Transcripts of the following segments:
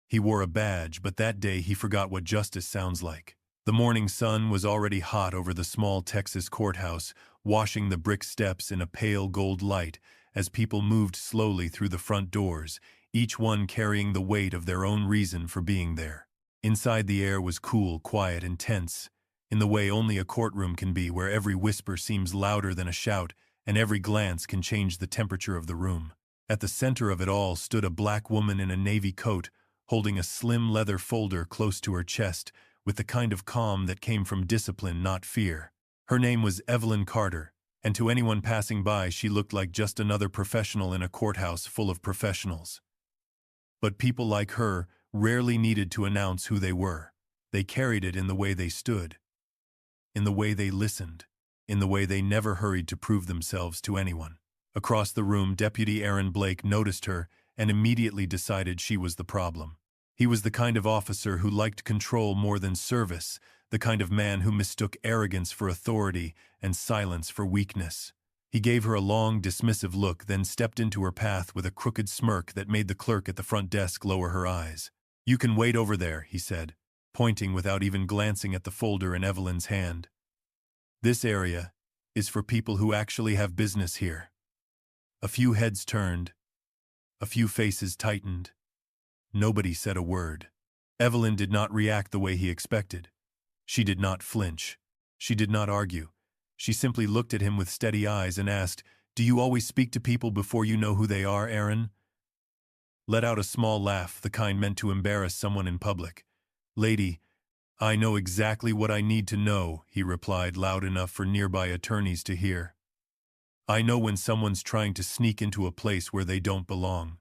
He wore a badge, but that day he forgot what justice sounds like. The morning sun was already hot over the small Texas courthouse, washing the brick steps in a pale gold light as people moved slowly through the front doors, each one carrying the weight of their own reason for being there. Inside, the air was cool, quiet, and tense, in the way only a courtroom can be, where every whisper seems louder than a shout and every glance can change the temperature of the room. At the center of it all stood a black woman in a navy coat, holding a slim leather folder close to her chest, with the kind of calm that came from discipline, not fear. Her name was Evelyn Carter, and to anyone passing by she looked like just another professional in a courthouse full of professionals. But people like her rarely needed to announce who they were. They carried it in the way they stood, in the way they listened, in the way they never hurried to prove themselves to anyone. Across the room, Deputy Aaron Blake noticed her and immediately decided she was the problem. He was the kind of officer who liked control more than service, the kind of man who mistook arrogance for authority and silence for weakness. He gave her a long, dismissive look, then stepped into her path with a crooked smirk that made the clerk at the front desk lower her eyes. "You can wait over there," he said, pointing without even glancing at the folder in Evelyn's hand. "This area is for people who actually have business here." A few heads turned. A few faces tightened. Nobody said a word. Evelyn did not react the way he expected. She did not flinch. She did not argue. She simply looked at him with steady eyes and asked, "Do you always speak to people before you know who they are, Aaron?" Let out a small laugh, the kind meant to embarrass someone in public. "Lady, I know exactly what I need to know," he replied, loud enough for nearby attorneys to hear. "I know when someone's trying to sneak into a place where they don't belong."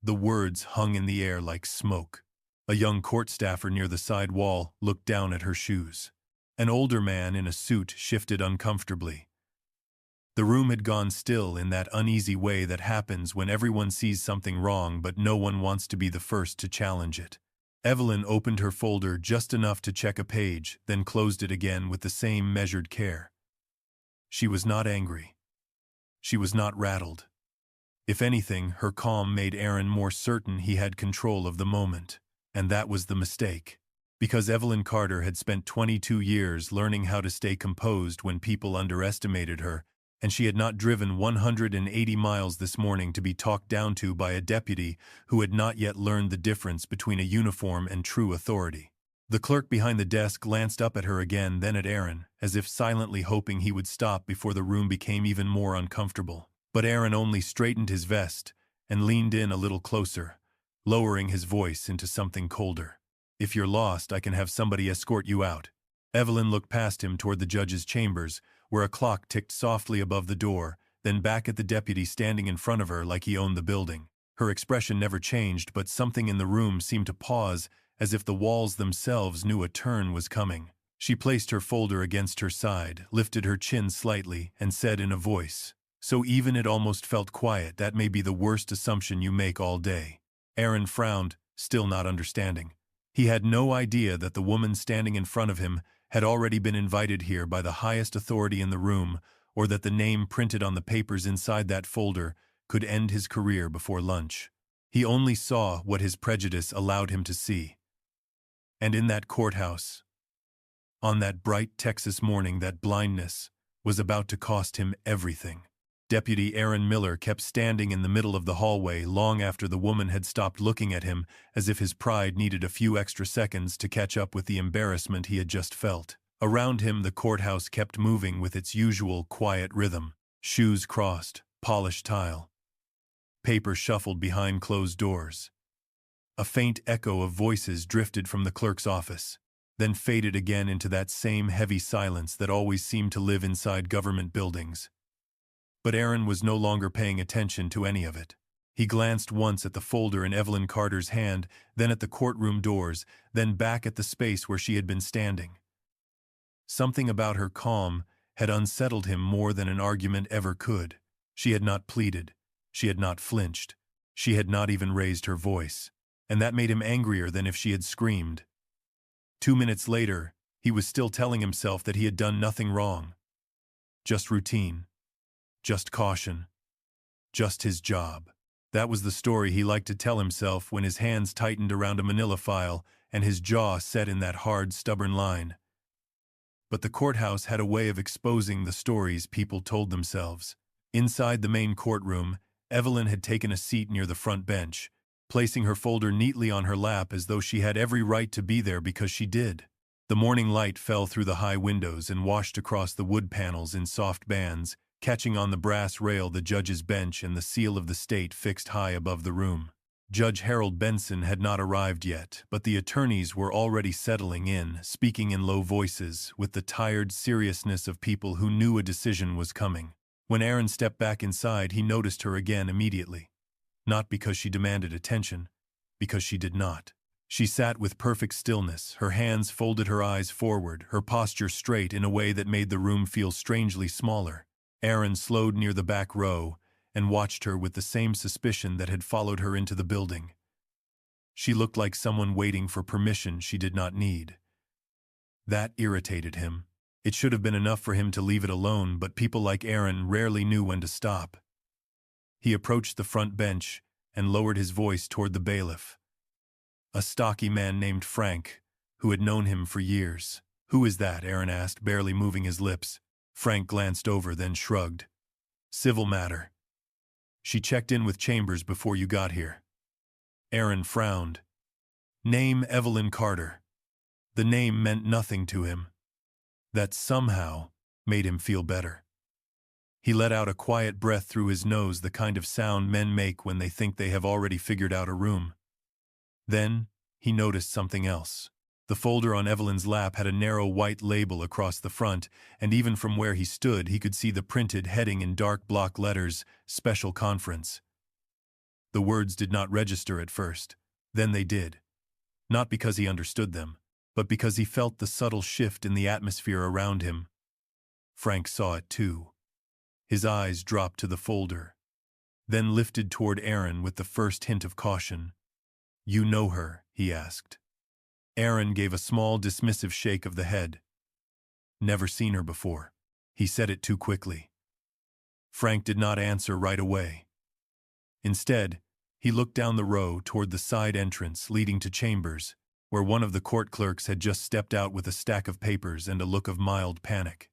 The words hung in the air like smoke. A young court staffer near the side wall looked down at her shoes. An older man in a suit shifted uncomfortably. The room had gone still in that uneasy way that happens when everyone sees something wrong but no one wants to be the first to challenge it. Evelyn opened her folder just enough to check a page, then closed it again with the same measured care. She was not angry. She was not rattled. If anything, her calm made Aaron more certain he had control of the moment. And that was the mistake. Because Evelyn Carter had spent 22 years learning how to stay composed when people underestimated her, and she had not driven 180 miles this morning to be talked down to by a deputy who had not yet learned the difference between a uniform and true authority. The clerk behind the desk glanced up at her again, then at Aaron, as if silently hoping he would stop before the room became even more uncomfortable. But Aaron only straightened his vest and leaned in a little closer, lowering his voice into something colder. "If you're lost, I can have somebody escort you out." Evelyn looked past him toward the judge's chambers, where a clock ticked softly above the door, then back at the deputy standing in front of her like he owned the building. Her expression never changed, but something in the room seemed to pause, as if the walls themselves knew a turn was coming. She placed her folder against her side, lifted her chin slightly, and said in a voice, "So even it almost felt quiet, that may be the worst assumption you make all day." Aaron frowned, still not understanding. He had no idea that the woman standing in front of him had already been invited here by the highest authority in the room, or that the name printed on the papers inside that folder could end his career before lunch. He only saw what his prejudice allowed him to see. And in that courthouse, on that bright Texas morning, that blindness was about to cost him everything. Deputy Aaron Miller kept standing in the middle of the hallway long after the woman had stopped looking at him, as if his pride needed a few extra seconds to catch up with the embarrassment he had just felt. Around him, the courthouse kept moving with its usual quiet rhythm. Shoes crossed, polished tile. Paper shuffled behind closed doors. A faint echo of voices drifted from the clerk's office, then faded again into that same heavy silence that always seemed to live inside government buildings. But Aaron was no longer paying attention to any of it. He glanced once at the folder in Evelyn Carter's hand, then at the courtroom doors, then back at the space where she had been standing. Something about her calm had unsettled him more than an argument ever could. She had not pleaded. She had not flinched. She had not even raised her voice. And that made him angrier than if she had screamed. 2 minutes later, he was still telling himself that he had done nothing wrong. Just routine. Just caution. Just his job. That was the story he liked to tell himself when his hands tightened around a manila file and his jaw set in that hard, stubborn line. But the courthouse had a way of exposing the stories people told themselves. Inside the main courtroom, Evelyn had taken a seat near the front bench, placing her folder neatly on her lap as though she had every right to be there because she did. The morning light fell through the high windows and washed across the wood panels in soft bands, catching on the brass rail the judge's bench and the seal of the state fixed high above the room. Judge Harold Benson had not arrived yet, but the attorneys were already settling in, speaking in low voices, with the tired seriousness of people who knew a decision was coming. When Aaron stepped back inside, he noticed her again immediately. Not because she demanded attention, because she did not. She sat with perfect stillness, her hands folded, her eyes forward, her posture straight in a way that made the room feel strangely smaller. Aaron slowed near the back row and watched her with the same suspicion that had followed her into the building. She looked like someone waiting for permission she did not need. That irritated him. It should have been enough for him to leave it alone, but people like Aaron rarely knew when to stop. He approached the front bench and lowered his voice toward the bailiff, a stocky man named Frank, who had known him for years. "Who is that?" Aaron asked, barely moving his lips. Frank glanced over, then shrugged. "Civil matter. She checked in with Chambers before you got here." Aaron frowned. Name Evelyn Carter. The name meant nothing to him. That somehow made him feel better. He let out a quiet breath through his nose, the kind of sound men make when they think they have already figured out a room. Then he noticed something else. The folder on Evelyn's lap had a narrow white label across the front, and even from where he stood he could see the printed heading in dark block letters, "Special Conference." The words did not register at first. Then they did. Not because he understood them, but because he felt the subtle shift in the atmosphere around him. Frank saw it too. His eyes dropped to the folder, then lifted toward Aaron with the first hint of caution. "You know her?" he asked. Aaron gave a small, dismissive shake of the head. "Never seen her before." He said it too quickly. Frank did not answer right away. Instead, he looked down the row toward the side entrance leading to Chambers, where one of the court clerks had just stepped out with a stack of papers and a look of mild panic.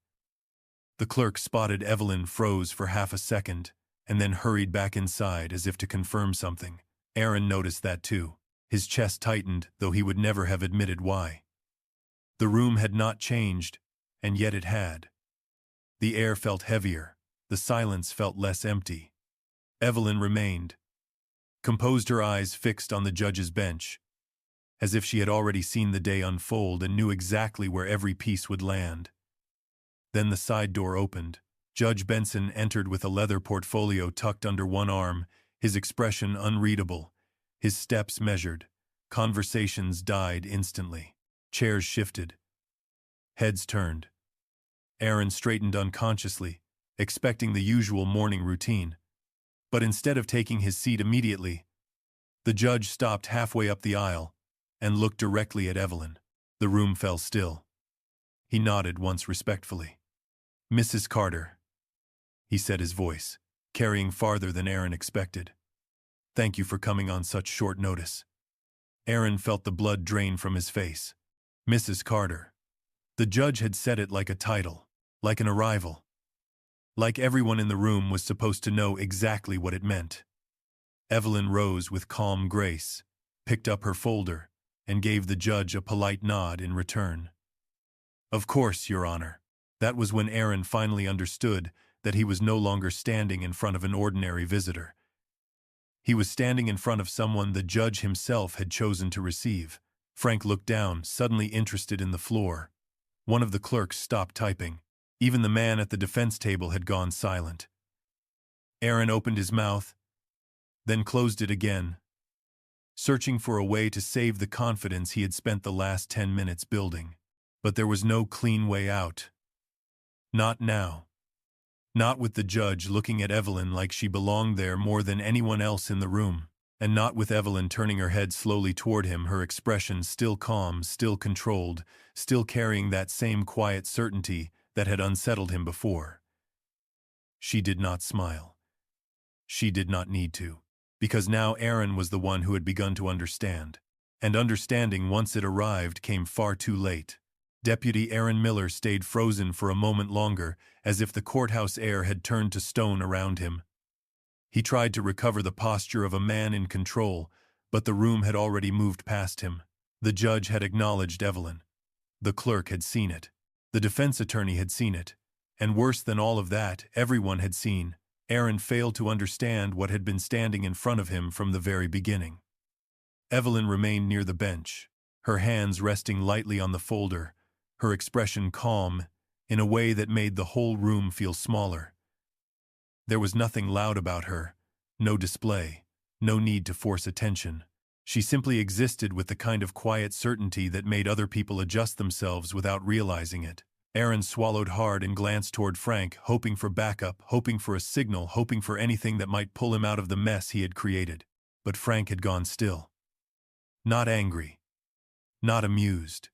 The clerk spotted Evelyn, froze for half a second, and then hurried back inside as if to confirm something. Aaron noticed that too. His chest tightened, though he would never have admitted why. The room had not changed, and yet it had. The air felt heavier. The silence felt less empty. Evelyn remained, composed, her eyes fixed on the judge's bench, as if she had already seen the day unfold and knew exactly where every piece would land. Then the side door opened. Judge Benson entered with a leather portfolio tucked under one arm, his expression unreadable, his steps measured. Conversations died instantly. Chairs shifted. Heads turned. Aaron straightened unconsciously, expecting the usual morning routine. But instead of taking his seat immediately, the judge stopped halfway up the aisle and looked directly at Evelyn. The room fell still. He nodded once respectfully. "Mrs. Carter," he said, his voice carrying farther than Aaron expected. "Thank you for coming on such short notice." Aaron felt the blood drain from his face. Mrs. Carter. The judge had said it like a title, like an arrival. Like everyone in the room was supposed to know exactly what it meant. Evelyn rose with calm grace, picked up her folder, and gave the judge a polite nod in return. "Of course, Your Honor." That was when Aaron finally understood that he was no longer standing in front of an ordinary visitor. He was standing in front of someone the judge himself had chosen to receive. Frank looked down, suddenly interested in the floor. One of the clerks stopped typing. Even the man at the defense table had gone silent. Aaron opened his mouth, then closed it again, searching for a way to save the confidence he had spent the last 10 minutes building. But there was no clean way out. Not now. Not with the judge looking at Evelyn like she belonged there more than anyone else in the room, and not with Evelyn turning her head slowly toward him, her expression still calm, still controlled, still carrying that same quiet certainty that had unsettled him before. She did not smile. She did not need to. because now Aaron was the one who had begun to understand. And understanding, once it arrived, came far too late. Deputy Aaron Miller stayed frozen for a moment longer, as if the courthouse air had turned to stone around him. He tried to recover the posture of a man in control, but the room had already moved past him. The judge had acknowledged Evelyn. The clerk had seen it. The defense attorney had seen it. And worse than all of that, everyone had seen. Aaron failed to understand what had been standing in front of him from the very beginning. Evelyn remained near the bench, her hands resting lightly on the folder, her expression calm, in a way that made the whole room feel smaller. There was nothing loud about her, no display, no need to force attention. She simply existed with the kind of quiet certainty that made other people adjust themselves without realizing it. Aaron swallowed hard and glanced toward Frank, hoping for backup, hoping for a signal, hoping for anything that might pull him out of the mess he had created. But Frank had gone still. Not angry. Not amused.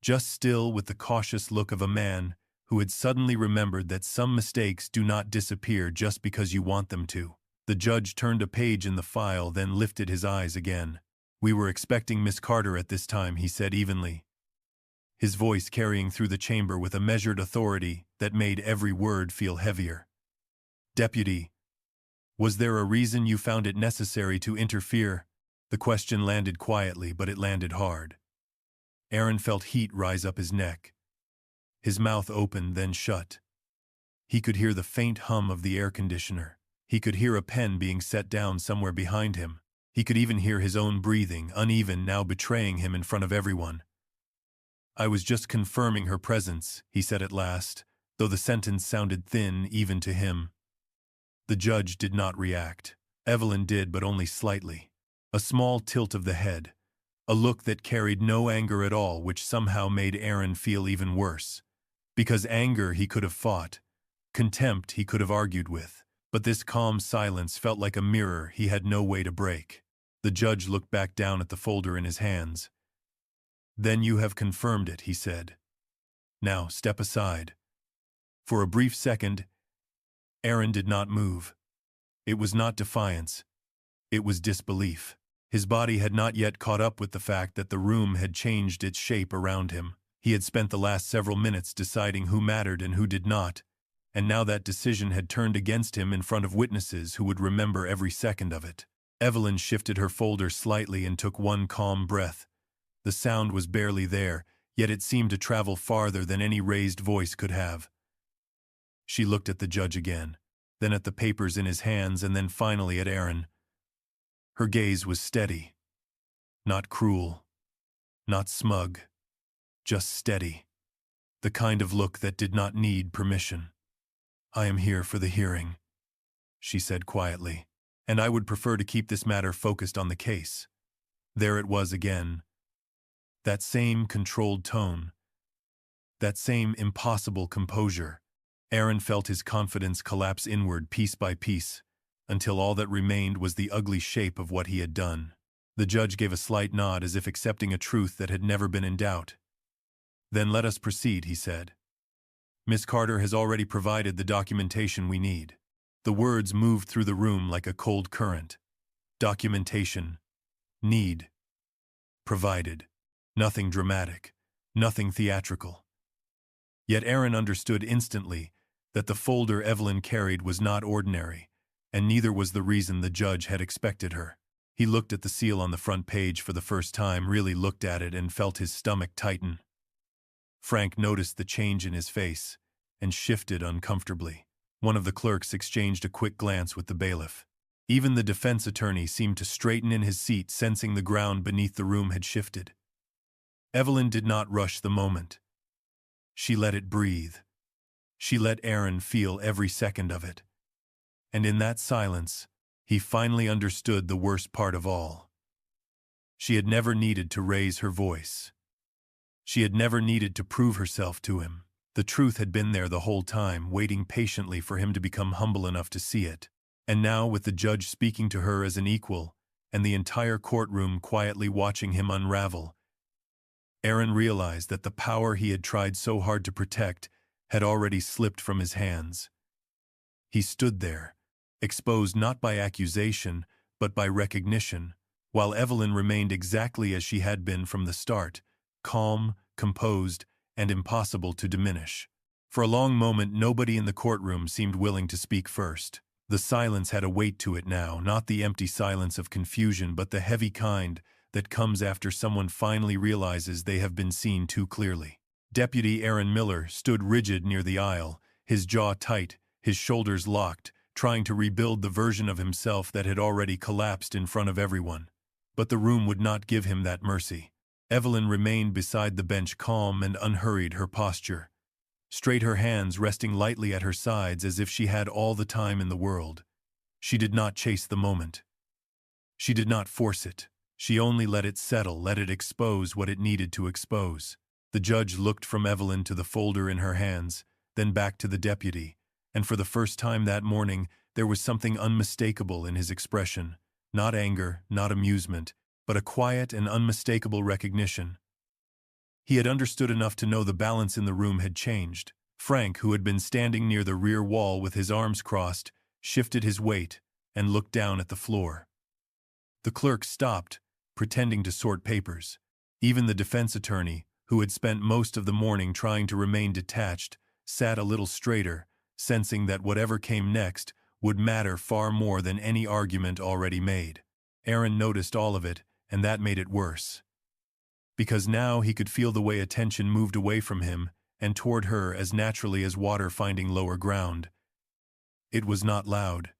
Just still, with the cautious look of a man who had suddenly remembered that some mistakes do not disappear just because you want them to. The judge turned a page in the file, then lifted his eyes again. "We were expecting Miss Carter at this time," he said evenly, his voice carrying through the chamber with a measured authority that made every word feel heavier. "Deputy, was there a reason you found it necessary to interfere?" The question landed quietly, but it landed hard. Aaron felt heat rise up his neck. His mouth opened, then shut. He could hear the faint hum of the air conditioner. He could hear a pen being set down somewhere behind him. He could even hear his own breathing, uneven, now betraying him in front of everyone. "I was just confirming her presence," he said at last, though the sentence sounded thin even to him. The judge did not react. Evelyn did, but only slightly. A small tilt of the head. A look that carried no anger at all, which somehow made Aaron feel even worse. Because anger he could have fought. Contempt he could have argued with. But this calm silence felt like a mirror he had no way to break. The judge looked back down at the folder in his hands. "Then you have confirmed it," he said. "Now step aside." For a brief second, Aaron did not move. It was not defiance. It was disbelief. His body had not yet caught up with the fact that the room had changed its shape around him. He had spent the last several minutes deciding who mattered and who did not, and now that decision had turned against him in front of witnesses who would remember every second of it. Evelyn shifted her folder slightly and took one calm breath. The sound was barely there, yet it seemed to travel farther than any raised voice could have. She looked at the judge again, then at the papers in his hands, and then finally at Aaron. Her gaze was steady. Not cruel. Not smug. Just steady. The kind of look that did not need permission. "I am here for the hearing," she said quietly, "and I would prefer to keep this matter focused on the case." There it was again. That same controlled tone. That same impossible composure. Aaron felt his confidence collapse inward piece by piece, until all that remained was the ugly shape of what he had done. The judge gave a slight nod as if accepting a truth that had never been in doubt. "Then let us proceed," he said. "Miss Carter has already provided the documentation we need." The words moved through the room like a cold current. Documentation. Need. Provided. Nothing dramatic. Nothing theatrical. Yet Aaron understood instantly that the folder Evelyn carried was not ordinary, and neither was the reason the judge had expected her. He looked at the seal on the front page for the first time, really looked at it, and felt his stomach tighten. Frank noticed the change in his face and shifted uncomfortably. One of the clerks exchanged a quick glance with the bailiff. Even the defense attorney seemed to straighten in his seat, sensing the ground beneath the room had shifted. Evelyn did not rush the moment. She let it breathe. She let Aaron feel every second of it. And in that silence, he finally understood the worst part of all. She had never needed to raise her voice. She had never needed to prove herself to him. The truth had been there the whole time, waiting patiently for him to become humble enough to see it. And now, with the judge speaking to her as an equal, and the entire courtroom quietly watching him unravel, Aaron realized that the power he had tried so hard to protect had already slipped from his hands. He stood there, exposed not by accusation, but by recognition, while Evelyn remained exactly as she had been from the start, calm, composed, and impossible to diminish. For a long moment, nobody in the courtroom seemed willing to speak first. The silence had a weight to it now, not the empty silence of confusion, but the heavy kind that comes after someone finally realizes they have been seen too clearly. Deputy Aaron Miller stood rigid near the aisle, his jaw tight, his shoulders locked, trying to rebuild the version of himself that had already collapsed in front of everyone. But the room would not give him that mercy. Evelyn remained beside the bench, calm and unhurried, her posture straight, her hands resting lightly at her sides as if she had all the time in the world. She did not chase the moment. She did not force it. She only let it settle, let it expose what it needed to expose. The judge looked from Evelyn to the folder in her hands, then back to the deputy, and for the first time that morning there was something unmistakable in his expression. Not anger, not amusement, but a quiet and unmistakable recognition. He had understood enough to know the balance in the room had changed. Frank, who had been standing near the rear wall with his arms crossed, shifted his weight and looked down at the floor. The clerk stopped, pretending to sort papers. Even the defense attorney, who had spent most of the morning trying to remain detached, sat a little straighter, sensing that whatever came next would matter far more than any argument already made. Aaron noticed all of it, and that made it worse. Because now he could feel the way attention moved away from him and toward her as naturally as water finding lower ground. It was not loud.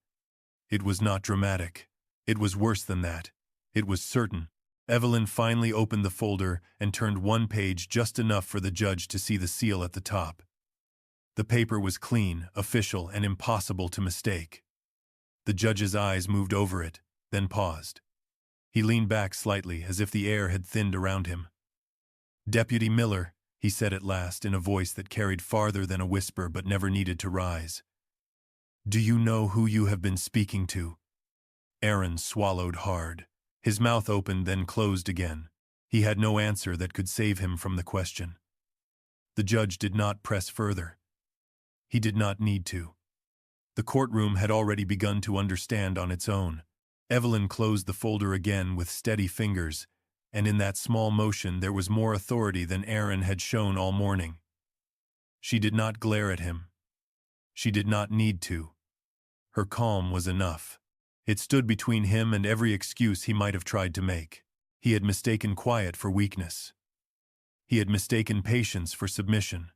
It was not dramatic. It was worse than that. It was certain. Evelyn finally opened the folder and turned one page, just enough for the judge to see the seal at the top. The paper was clean, official, and impossible to mistake. The judge's eyes moved over it, then paused. He leaned back slightly, as if the air had thinned around him. "Deputy Miller," he said at last, in a voice that carried farther than a whisper but never needed to rise. "Do you know who you have been speaking to?" Aaron swallowed hard. His mouth opened, then closed again. He had no answer that could save him from the question. The judge did not press further. He did not need to. The courtroom had already begun to understand on its own. Evelyn closed the folder again with steady fingers, and in that small motion there was more authority than Aaron had shown all morning. She did not glare at him. She did not need to. Her calm was enough. It stood between him and every excuse he might have tried to make. He had mistaken quiet for weakness. He had mistaken patience for submission.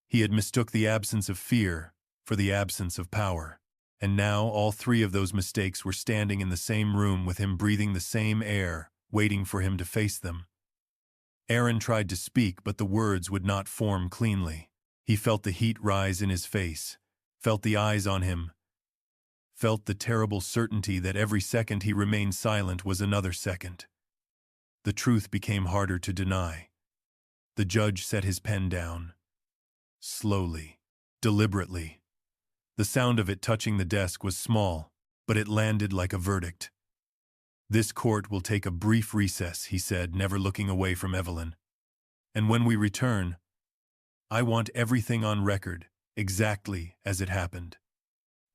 He had mistook the absence of fear for the absence of power. And now all three of those mistakes were standing in the same room with him, breathing the same air, waiting for him to face them. Aaron tried to speak, but the words would not form cleanly. He felt the heat rise in his face, felt the eyes on him, felt the terrible certainty that every second he remained silent was another second. The truth became harder to deny. The judge set his pen down. Slowly, deliberately. The sound of it touching the desk was small, but it landed like a verdict. "This court will take a brief recess," he said, never looking away from Evelyn. "And when we return, I want everything on record, exactly as it happened."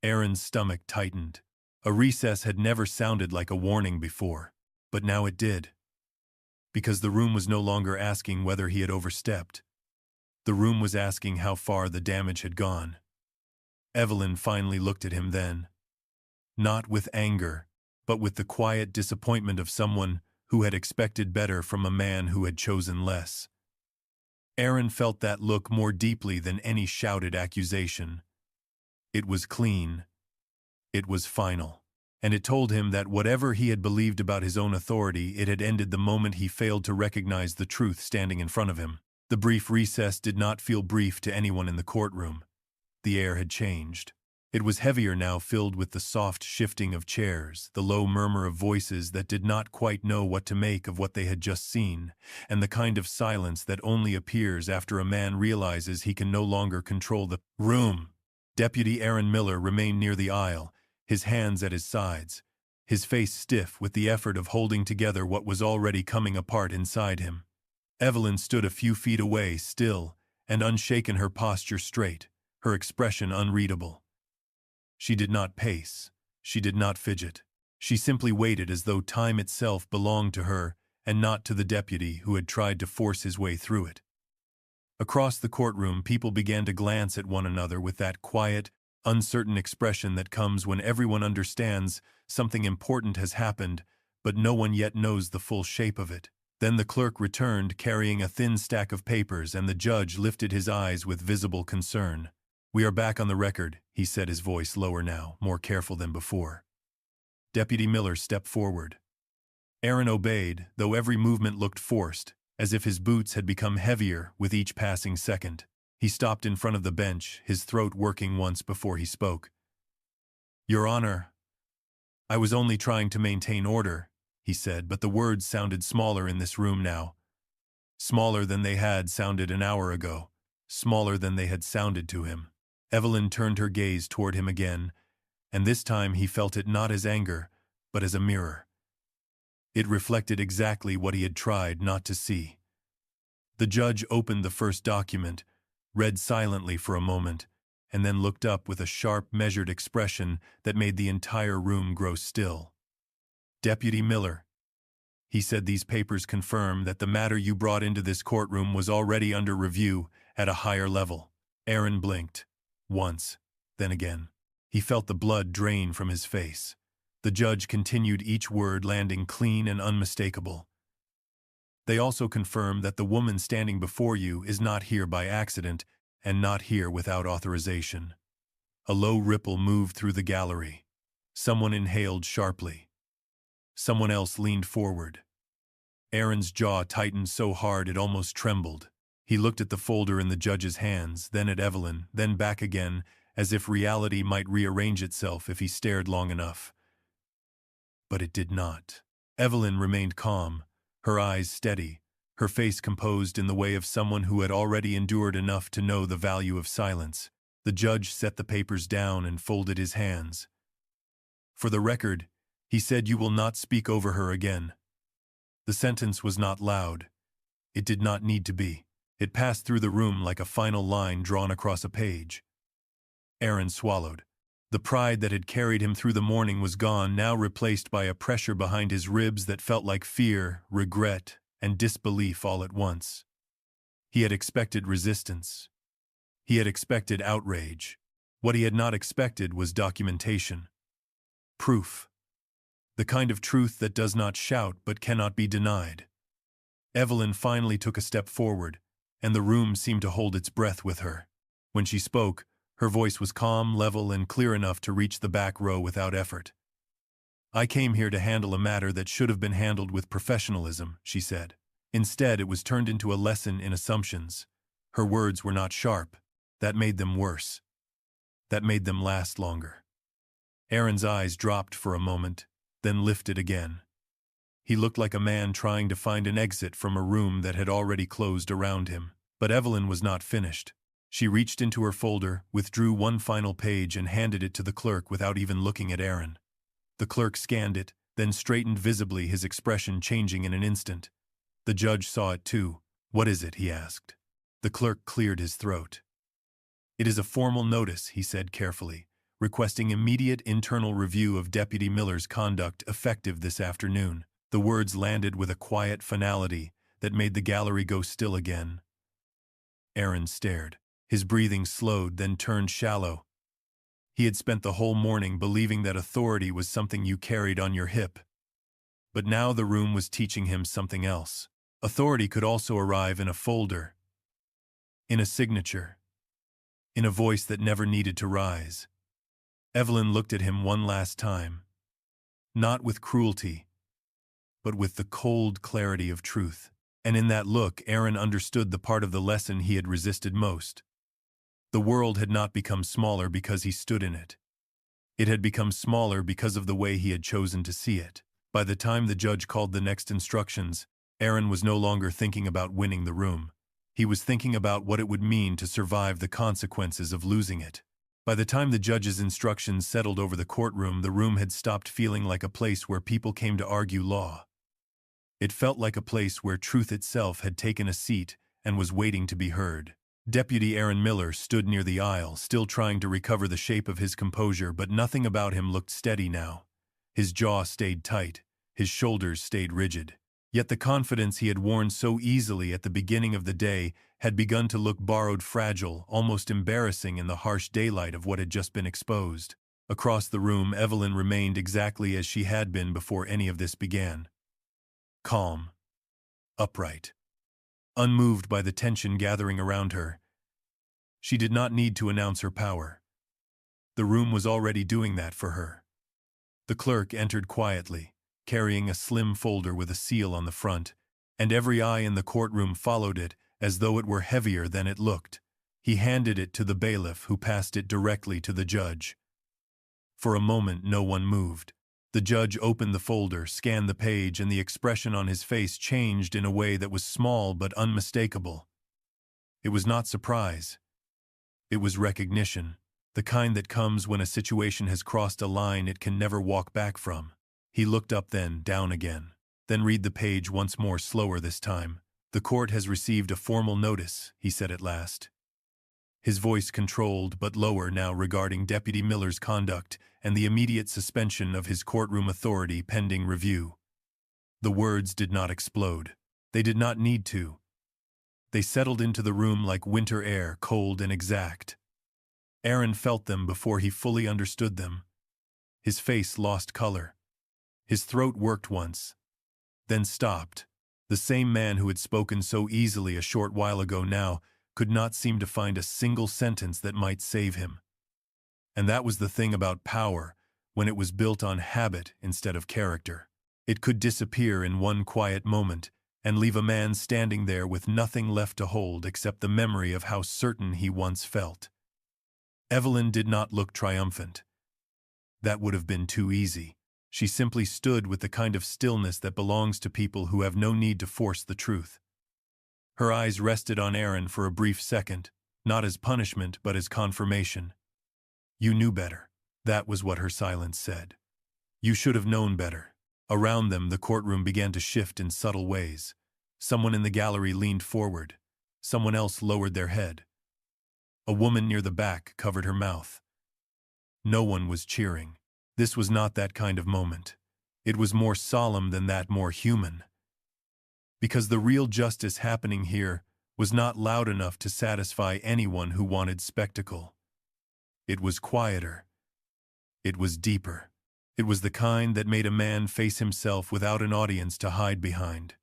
Aaron's stomach tightened. A recess had never sounded like a warning before, but now it did. Because the room was no longer asking whether he had overstepped. The room was asking how far the damage had gone. Evelyn finally looked at him then. Not with anger, but with the quiet disappointment of someone who had expected better from a man who had chosen less. Aaron felt that look more deeply than any shouted accusation. It was clean. It was final. And it told him that whatever he had believed about his own authority, it had ended the moment he failed to recognize the truth standing in front of him. The brief recess did not feel brief to anyone in the courtroom. The air had changed. It was heavier now, filled with the soft shifting of chairs, the low murmur of voices that did not quite know what to make of what they had just seen, and the kind of silence that only appears after a man realizes he can no longer control the room. Deputy Aaron Miller remained near the aisle, his hands at his sides, his face stiff with the effort of holding together what was already coming apart inside him. Evelyn stood a few feet away, still and unshaken, her posture straight, her expression unreadable. She did not pace. She did not fidget. She simply waited as though time itself belonged to her and not to the deputy who had tried to force his way through it. Across the courtroom, people began to glance at one another with that quiet, uncertain expression that comes when everyone understands something important has happened, but no one yet knows the full shape of it. Then the clerk returned, carrying a thin stack of papers, and the judge lifted his eyes with visible concern. "We are back on the record," he said, his voice lower now, more careful than before. Deputy Miller stepped forward. Aaron obeyed, though every movement looked forced, as if his boots had become heavier with each passing second. He stopped in front of the bench, his throat working once before he spoke. "Your Honor, I was only trying to maintain order," he said, but the words sounded smaller in this room now. Smaller than they had sounded an hour ago, smaller than they had sounded to him. Evelyn turned her gaze toward him again, and this time he felt it not as anger, but as a mirror. It reflected exactly what he had tried not to see. The judge opened the first document, read silently for a moment, and then looked up with a sharp, measured expression that made the entire room grow still. "Deputy Miller," he said, "these papers confirm that the matter you brought into this courtroom was already under review at a higher level." Aaron blinked. Once, then again. He felt the blood drain from his face. The judge continued, each word landing clean and unmistakable. "They also confirm that the woman standing before you is not here by accident and not here without authorization." A low ripple moved through the gallery. Someone inhaled sharply. Someone else leaned forward. Aaron's jaw tightened so hard it almost trembled. He looked at the folder in the judge's hands, then at Evelyn, then back again, as if reality might rearrange itself if he stared long enough. But it did not. Evelyn remained calm, her eyes steady, her face composed in the way of someone who had already endured enough to know the value of silence. The judge set the papers down and folded his hands. "For the record," he said, "you will not speak over her again." The sentence was not loud. It did not need to be. It passed through the room like a final line drawn across a page. Aaron swallowed. The pride that had carried him through the morning was gone, now replaced by a pressure behind his ribs that felt like fear, regret, and disbelief all at once. He had expected resistance. He had expected outrage. What he had not expected was documentation. Proof. The kind of truth that does not shout but cannot be denied. Evelyn finally took a step forward, and the room seemed to hold its breath with her. When she spoke, her voice was calm, level, and clear enough to reach the back row without effort. "I came here to handle a matter that should have been handled with professionalism," she said. Instead, it was turned into a lesson in assumptions. Her words were not sharp. That made them worse. That made them last longer. Aaron's eyes dropped for a moment, then lifted again. He looked like a man trying to find an exit from a room that had already closed around him. But Evelyn was not finished. She reached into her folder, withdrew one final page, and handed it to the clerk without even looking at Aaron. The clerk scanned it, then straightened visibly, his expression changing in an instant. The judge saw it too. "What is it?" he asked. The clerk cleared his throat. "It is a formal notice," he said carefully, "requesting immediate internal review of Deputy Miller's conduct effective this afternoon." The words landed with a quiet finality that made the gallery go still again. Aaron stared. His breathing slowed, then turned shallow. He had spent the whole morning believing that authority was something you carried on your hip. But now the room was teaching him something else. Authority could also arrive in a folder, in a signature, in a voice that never needed to rise. Evelyn looked at him one last time. Not with cruelty, but with the cold clarity of truth. And in that look, Aaron understood the part of the lesson he had resisted most. The world had not become smaller because he stood in it. It had become smaller because of the way he had chosen to see it. By the time the judge called the next instructions, Aaron was no longer thinking about winning the room. He was thinking about what it would mean to survive the consequences of losing it. By the time the judge's instructions settled over the courtroom, the room had stopped feeling like a place where people came to argue law. It felt like a place where truth itself had taken a seat and was waiting to be heard. Deputy Aaron Miller stood near the aisle, still trying to recover the shape of his composure, but nothing about him looked steady now. His jaw stayed tight, his shoulders stayed rigid. Yet the confidence he had worn so easily at the beginning of the day had begun to look borrowed, fragile, almost embarrassing in the harsh daylight of what had just been exposed. Across the room, Evelyn remained exactly as she had been before any of this began. Calm. Upright. Unmoved by the tension gathering around her. She did not need to announce her power. The room was already doing that for her. The clerk entered quietly, carrying a slim folder with a seal on the front, and every eye in the courtroom followed it as though it were heavier than it looked. He handed it to the bailiff, who passed it directly to the judge. For a moment no one moved. The judge opened the folder, scanned the page, and the expression on his face changed in a way that was small but unmistakable. It was not surprise. It was recognition, the kind that comes when a situation has crossed a line it can never walk back from. He looked up, then down again. Then read the page once more, slower this time. "The court has received a formal notice," he said at last. His voice controlled but lower now, regarding Deputy Miller's conduct and the immediate suspension of his courtroom authority pending review. The words did not explode. They did not need to. They settled into the room like winter air, cold and exact. Aaron felt them before he fully understood them. His face lost color. His throat worked once, then stopped. The same man who had spoken so easily a short while ago now could not seem to find a single sentence that might save him. And that was the thing about power, when it was built on habit instead of character. It could disappear in one quiet moment and leave a man standing there with nothing left to hold except the memory of how certain he once felt. Evelyn did not look triumphant. That would have been too easy. She simply stood with the kind of stillness that belongs to people who have no need to force the truth. Her eyes rested on Aaron for a brief second, not as punishment but as confirmation. "You knew better." That was what her silence said. "You should have known better." Around them, the courtroom began to shift in subtle ways. Someone in the gallery leaned forward. Someone else lowered their head. A woman near the back covered her mouth. No one was cheering. This was not that kind of moment. It was more solemn than that, more human. Because the real justice happening here was not loud enough to satisfy anyone who wanted spectacle. It was quieter. It was deeper. It was the kind that made a man face himself without an audience to hide behind.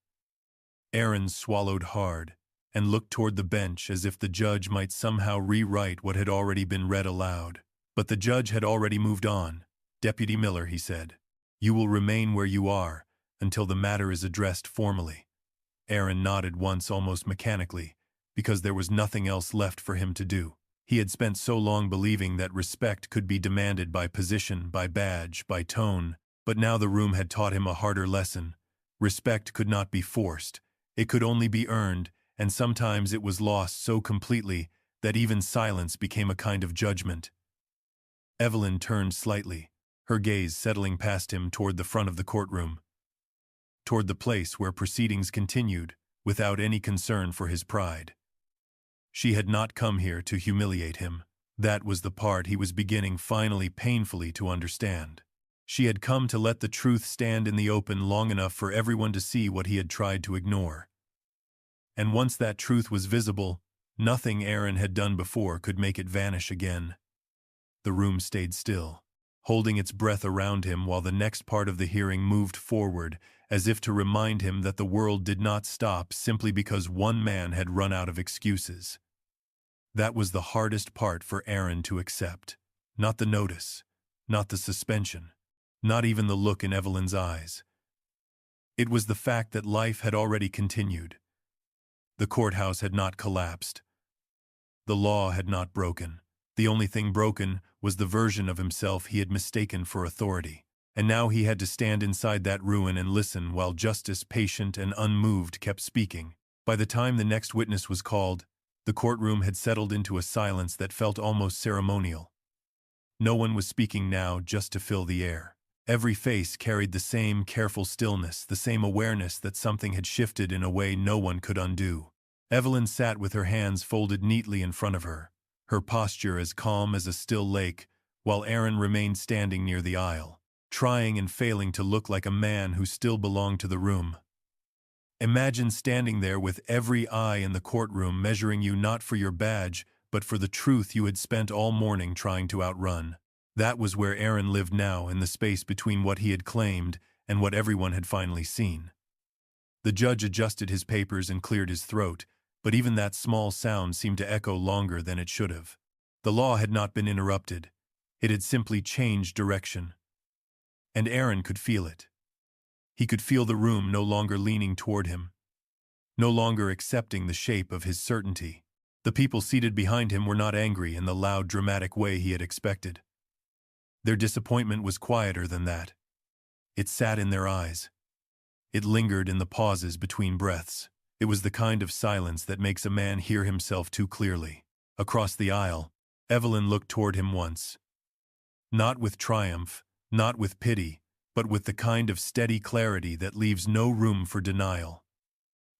Aaron swallowed hard and looked toward the bench as if the judge might somehow rewrite what had already been read aloud. But the judge had already moved on. "Deputy Miller," he said, "you will remain where you are until the matter is addressed formally." Aaron nodded once, almost mechanically, because there was nothing else left for him to do. He had spent so long believing that respect could be demanded by position, by badge, by tone, but now the room had taught him a harder lesson. Respect could not be forced. It could only be earned, and sometimes it was lost so completely that even silence became a kind of judgment. Evelyn turned slightly, her gaze settling past him toward the front of the courtroom, toward the place where proceedings continued, without any concern for his pride. She had not come here to humiliate him. That was the part he was beginning finally painfully to understand. She had come to let the truth stand in the open long enough for everyone to see what he had tried to ignore. And once that truth was visible, nothing Aaron had done before could make it vanish again. The room stayed still, holding its breath around him while the next part of the hearing moved forward, as if to remind him that the world did not stop simply because one man had run out of excuses. That was the hardest part for Aaron to accept. Not the notice, not the suspension, not even the look in Evelyn's eyes. It was the fact that life had already continued. The courthouse had not collapsed. The law had not broken. The only thing broken was the version of himself he had mistaken for authority. And now he had to stand inside that ruin and listen while justice, patient and unmoved, kept speaking. By the time the next witness was called, the courtroom had settled into a silence that felt almost ceremonial. No one was speaking now just to fill the air. Every face carried the same careful stillness, the same awareness that something had shifted in a way no one could undo. Evelyn sat with her hands folded neatly in front of her, her posture as calm as a still lake, while Aaron remained standing near the aisle. trying and failing to look like a man who still belonged to the room. Imagine standing there with every eye in the courtroom measuring you not for your badge, but for the truth you had spent all morning trying to outrun. That was where Aaron lived now, in the space between what he had claimed and what everyone had finally seen. The judge adjusted his papers and cleared his throat, but even that small sound seemed to echo longer than it should have. The law had not been interrupted. It had simply changed direction. And Aaron could feel it. He could feel the room no longer leaning toward him, no longer accepting the shape of his certainty. The people seated behind him were not angry in the loud, dramatic way he had expected. Their disappointment was quieter than that. It sat in their eyes. It lingered in the pauses between breaths. It was the kind of silence that makes a man hear himself too clearly. Across the aisle, Evelyn looked toward him once. Not with triumph, not with pity, but with the kind of steady clarity that leaves no room for denial.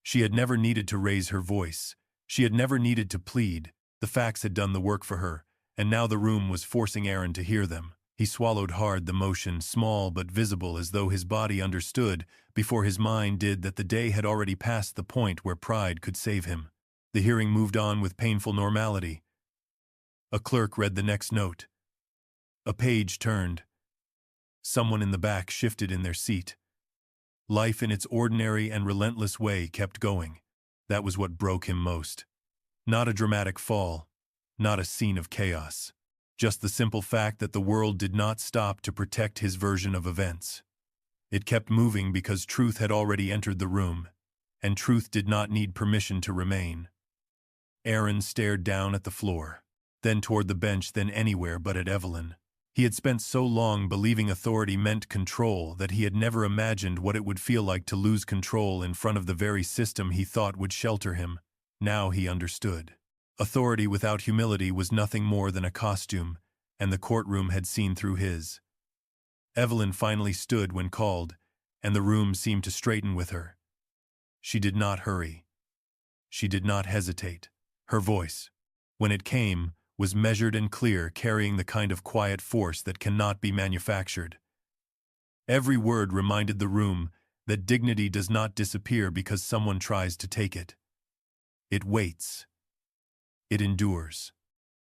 She had never needed to raise her voice. She had never needed to plead. The facts had done the work for her, and now the room was forcing Aaron to hear them. He swallowed hard, the motion small but visible, as though his body understood before his mind did that the day had already passed the point where pride could save him. The hearing moved on with painful normality. A clerk read the next note. A page turned. Someone in the back shifted in their seat. Life in its ordinary and relentless way kept going. That was what broke him most. Not a dramatic fall, not a scene of chaos. Just the simple fact that the world did not stop to protect his version of events. It kept moving because truth had already entered the room, and truth did not need permission to remain. Aaron stared down at the floor, then toward the bench, then anywhere but at Evelyn. He had spent so long believing authority meant control that he had never imagined what it would feel like to lose control in front of the very system he thought would shelter him. Now he understood. Authority without humility was nothing more than a costume, and the courtroom had seen through his. Evelyn finally stood when called, and the room seemed to straighten with her. She did not hurry. She did not hesitate. Her voice, when it came, was measured and clear, carrying the kind of quiet force that cannot be manufactured. Every word reminded the room that dignity does not disappear because someone tries to take it. It waits. It endures.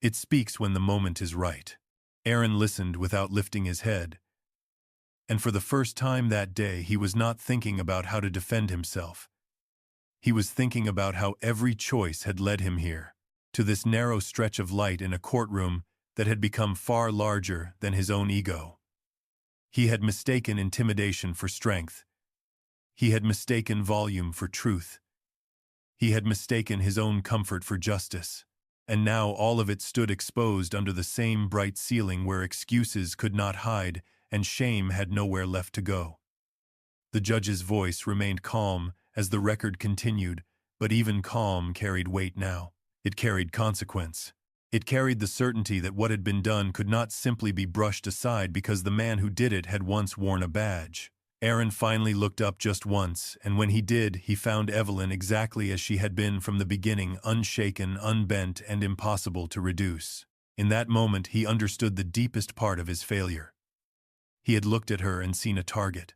It speaks when the moment is right. Aaron listened without lifting his head, and for the first time that day he was not thinking about how to defend himself. He was thinking about how every choice had led him here, to this narrow stretch of light in a courtroom that had become far larger than his own ego. He had mistaken intimidation for strength. He had mistaken volume for truth. He had mistaken his own comfort for justice. And now all of it stood exposed under the same bright ceiling where excuses could not hide and shame had nowhere left to go. The judge's voice remained calm as the record continued, but even calm carried weight now. It carried consequence. It carried the certainty that what had been done could not simply be brushed aside because the man who did it had once worn a badge. Aaron finally looked up just once, and when he did, he found Evelyn exactly as she had been from the beginning, unshaken, unbent, and impossible to reduce. In that moment, he understood the deepest part of his failure. He had looked at her and seen a target.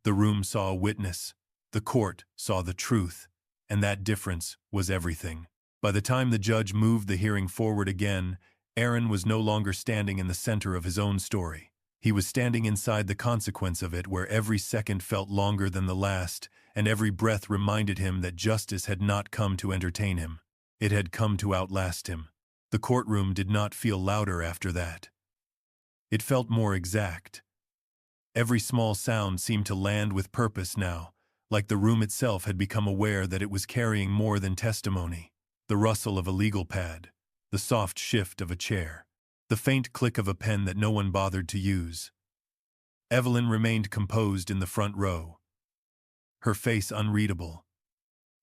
The room saw a witness. The court saw the truth, and that difference was everything. By the time the judge moved the hearing forward again, Aaron was no longer standing in the center of his own story. He was standing inside the consequence of it, where every second felt longer than the last, and every breath reminded him that justice had not come to entertain him. It had come to outlast him. The courtroom did not feel louder after that. It felt more exact. Every small sound seemed to land with purpose now, like the room itself had become aware that it was carrying more than testimony. The rustle of a legal pad, the soft shift of a chair, the faint click of a pen that no one bothered to use. Evelyn remained composed in the front row, her face unreadable.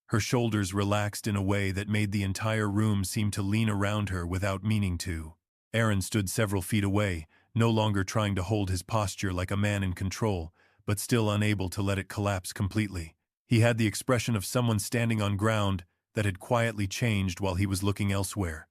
Her shoulders relaxed in a way that made the entire room seem to lean around her without meaning to. Aaron stood several feet away, no longer trying to hold his posture like a man in control, but still unable to let it collapse completely. He had the expression of someone standing on ground that had quietly changed while he was looking elsewhere.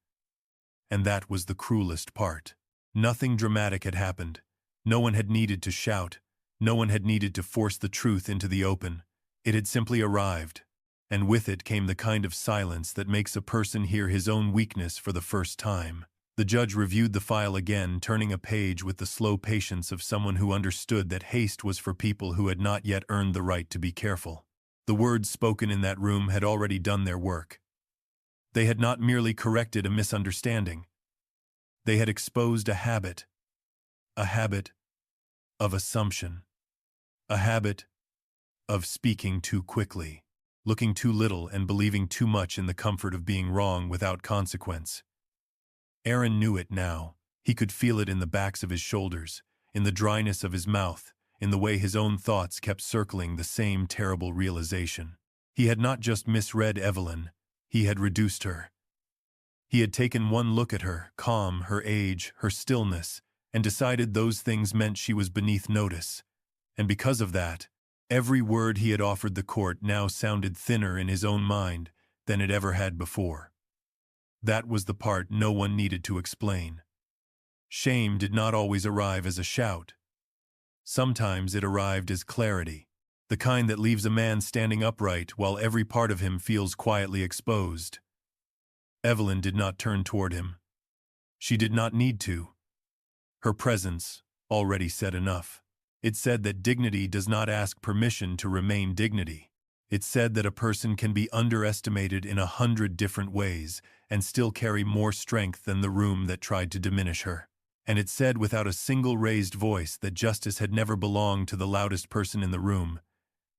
And that was the cruelest part. Nothing dramatic had happened. No one had needed to shout. No one had needed to force the truth into the open. It had simply arrived. And with it came the kind of silence that makes a person hear his own weakness for the first time. The judge reviewed the file again, turning a page with the slow patience of someone who understood that haste was for people who had not yet earned the right to be careful. The words spoken in that room had already done their work. They had not merely corrected a misunderstanding. They had exposed a habit of assumption, a habit of speaking too quickly, looking too little and believing too much in the comfort of being wrong without consequence. Aaron knew it now. He could feel it in the backs of his shoulders, in the dryness of his mouth, in the way his own thoughts kept circling the same terrible realization. He had not just misread Evelyn, he had reduced her. He had taken one look at her, calm, her age, her stillness, and decided those things meant she was beneath notice. And because of that, every word he had offered the court now sounded thinner in his own mind than it ever had before. That was the part no one needed to explain. Shame did not always arrive as a shout. Sometimes it arrived as clarity, the kind that leaves a man standing upright while every part of him feels quietly exposed. Evelyn did not turn toward him. She did not need to. Her presence already said enough. It said that dignity does not ask permission to remain dignity. It said that a person can be underestimated in 100 different ways and still carry more strength than the room that tried to diminish her. And it said without a single raised voice that justice had never belonged to the loudest person in the room.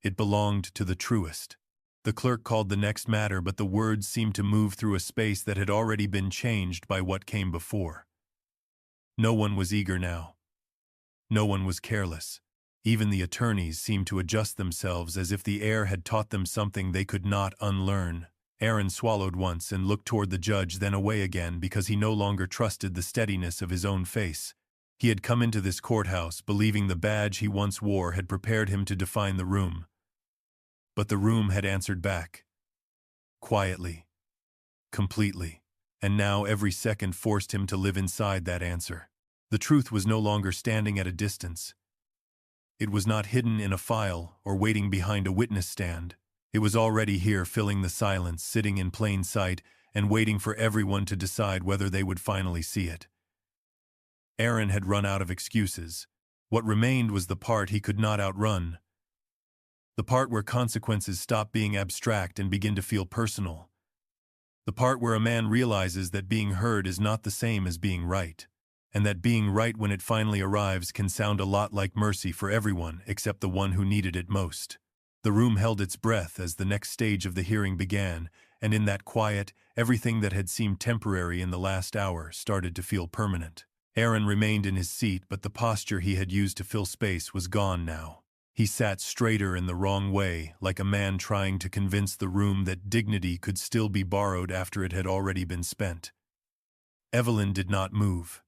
It belonged to the truest. The clerk called the next matter, but the words seemed to move through a space that had already been changed by what came before. No one was eager now. No one was careless. Even the attorneys seemed to adjust themselves as if the air had taught them something they could not unlearn. Aaron swallowed once and looked toward the judge, then away again, because he no longer trusted the steadiness of his own face. He had come into this courthouse believing the badge he once wore had prepared him to define the room. But the room had answered back. Quietly. Completely. And now every second forced him to live inside that answer. The truth was no longer standing at a distance. It was not hidden in a file or waiting behind a witness stand. It was already here, filling the silence, sitting in plain sight, and waiting for everyone to decide whether they would finally see it. Aaron had run out of excuses. What remained was the part he could not outrun. The part where consequences stop being abstract and begin to feel personal. The part where a man realizes that being heard is not the same as being right, and that being right when it finally arrives can sound a lot like mercy for everyone except the one who needed it most. The room held its breath as the next stage of the hearing began, and in that quiet, everything that had seemed temporary in the last hour started to feel permanent. Aaron remained in his seat, but the posture he had used to fill space was gone now. He sat straighter in the wrong way, like a man trying to convince the room that dignity could still be borrowed after it had already been spent. Evelyn did not move.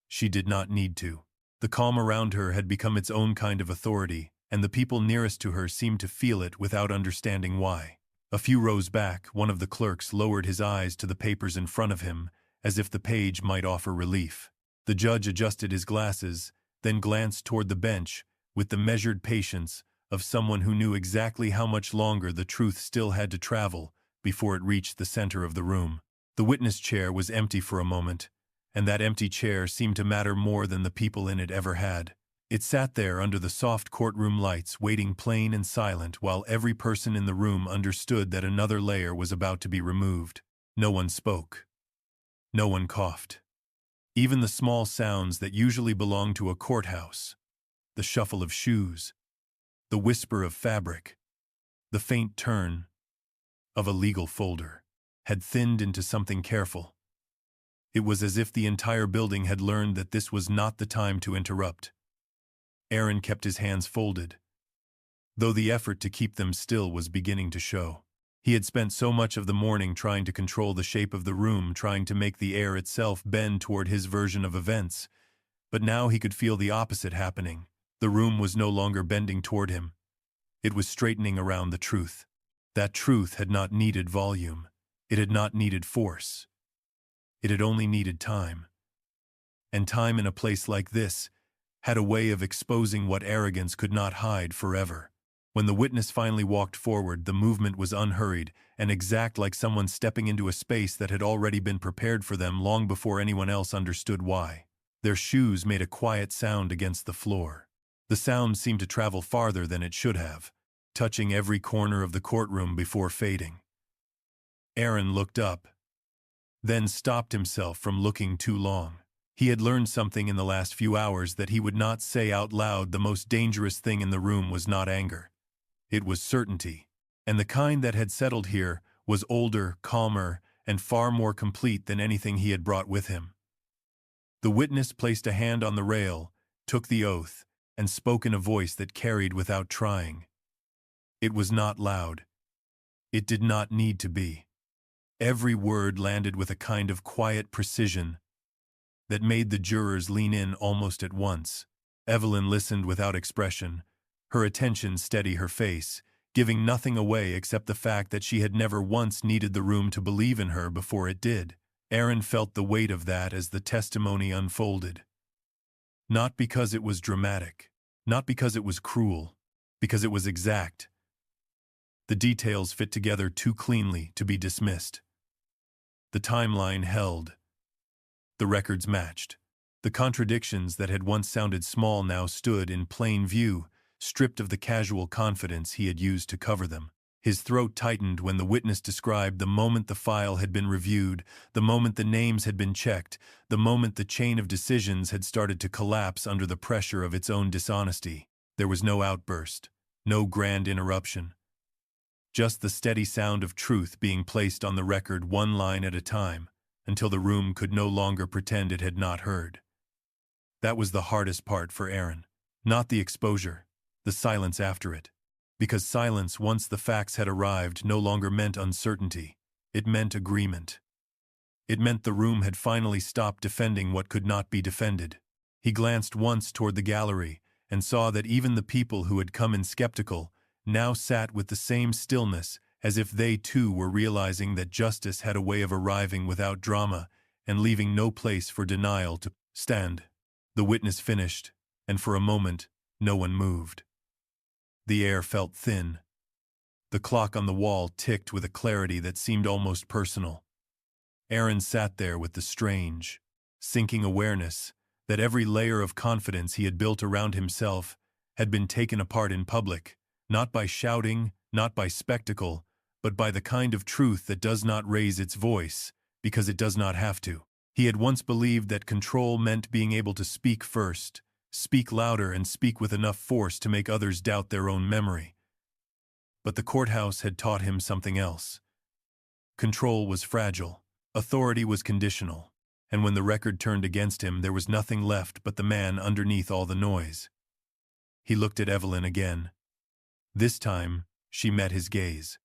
She did not need to. The calm around her had become its own kind of authority, and the people nearest to her seemed to feel it without understanding why. A few rows back, one of the clerks lowered his eyes to the papers in front of him, as if the page might offer relief. The judge adjusted his glasses, then glanced toward the bench, with the measured patience of someone who knew exactly how much longer the truth still had to travel before it reached the center of the room. The witness chair was empty for a moment, and that empty chair seemed to matter more than the people in it ever had. It sat there under the soft courtroom lights, waiting plain and silent, while every person in the room understood that another layer was about to be removed. No one spoke. No one coughed. Even the small sounds that usually belong to a courthouse, the shuffle of shoes, the whisper of fabric, the faint turn of a legal folder, had thinned into something careful. It was as if the entire building had learned that this was not the time to interrupt. Aaron kept his hands folded, though the effort to keep them still was beginning to show. He had spent so much of the morning trying to control the shape of the room, trying to make the air itself bend toward his version of events, but now he could feel the opposite happening. The room was no longer bending toward him. It was straightening around the truth. That truth had not needed volume. It had not needed force. It had only needed time. And time in a place like this had a way of exposing what arrogance could not hide forever. When the witness finally walked forward, the movement was unhurried and exact, like someone stepping into a space that had already been prepared for them long before anyone else understood why. Their shoes made a quiet sound against the floor. The sound seemed to travel farther than it should have, touching every corner of the courtroom before fading. Aaron looked up, then stopped himself from looking too long. He had learned something in the last few hours that he would not say out loud. The most dangerous thing in the room was not anger. It was certainty, and the kind that had settled here was older, calmer, and far more complete than anything he had brought with him. The witness placed a hand on the rail, took the oath, and spoke in a voice that carried without trying. It was not loud. It did not need to be. Every word landed with a kind of quiet precision that made the jurors lean in almost at once. Evelyn listened without expression, her attention steady, her face, giving nothing away except the fact that she had never once needed the room to believe in her before it did. Aaron felt the weight of that as the testimony unfolded. Not because it was dramatic, not because it was cruel, because it was exact. The details fit together too cleanly to be dismissed. The timeline held. The records matched. The contradictions that had once sounded small now stood in plain view, stripped of the casual confidence he had used to cover them. His throat tightened when the witness described the moment the file had been reviewed, the moment the names had been checked, the moment the chain of decisions had started to collapse under the pressure of its own dishonesty. There was no outburst, no grand interruption. Just the steady sound of truth being placed on the record one line at a time, until the room could no longer pretend it had not heard. That was the hardest part for Aaron. Not the exposure, the silence after it. Because silence, once the facts had arrived, no longer meant uncertainty. It meant agreement. It meant the room had finally stopped defending what could not be defended. He glanced once toward the gallery and saw that even the people who had come in skeptical now sat with the same stillness, as if they too were realizing that justice had a way of arriving without drama and leaving no place for denial to stand. The witness finished, and for a moment, no one moved. The air felt thin. The clock on the wall ticked with a clarity that seemed almost personal. Aaron sat there with the strange, sinking awareness that every layer of confidence he had built around himself had been taken apart in public, not by shouting, not by spectacle, but by the kind of truth that does not raise its voice, because it does not have to. He had once believed that control meant being able to speak first, speak louder, and speak with enough force to make others doubt their own memory. But the courthouse had taught him something else. Control was fragile, authority was conditional, and when the record turned against him, there was nothing left but the man underneath all the noise. He looked at Evelyn again. This time, she met his gaze.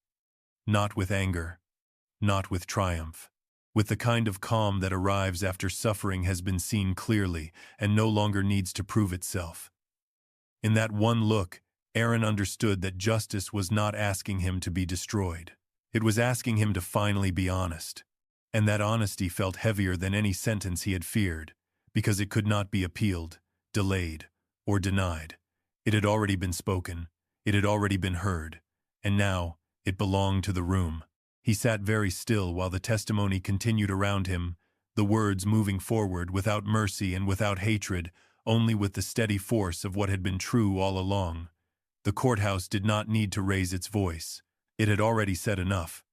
Not with anger, not with triumph, with the kind of calm that arrives after suffering has been seen clearly and no longer needs to prove itself. In that one look, Aaron understood that justice was not asking him to be destroyed. It was asking him to finally be honest. And that honesty felt heavier than any sentence he had feared, because it could not be appealed, delayed, or denied. It had already been spoken, it had already been heard, and now it belonged to the room. He sat very still while the testimony continued around him, the words moving forward without mercy and without hatred, only with the steady force of what had been true all along. The courthouse did not need to raise its voice. It had already said enough.